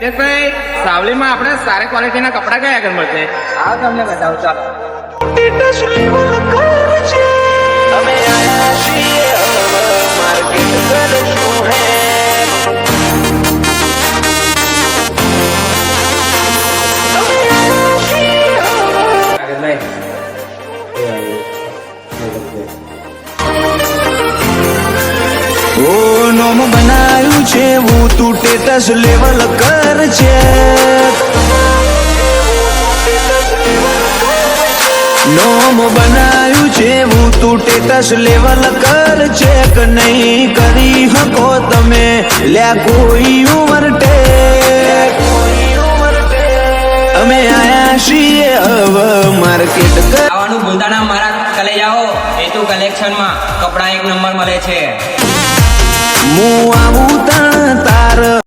હિતેશભાઈ, સાવલીમાં આપણે સારી ક્વોલિટીના કપડા કયા આગળ મળશે? આવો તમને બતાવું ચાલો. અમે આયા છીએ માર્કેટ કરશું હે ઓ નોમ બનાવ્યું છે હું તું ટેટસ લેવલ કર છે નોમ બનાવ્યું છે હું તું ટેટસ લેવલ કર છે કે નહીં કરી શકો તમે લ્યા કોઈ ઉમરટે અમે આયા છીએ હવે માર્કેટ કર આવવાનું ભૂલતા ના મારા કલે જાઓ હેતુ કલેક્શનમાં કપડા એક નંબર મળે છે. હું આવું તણ તાર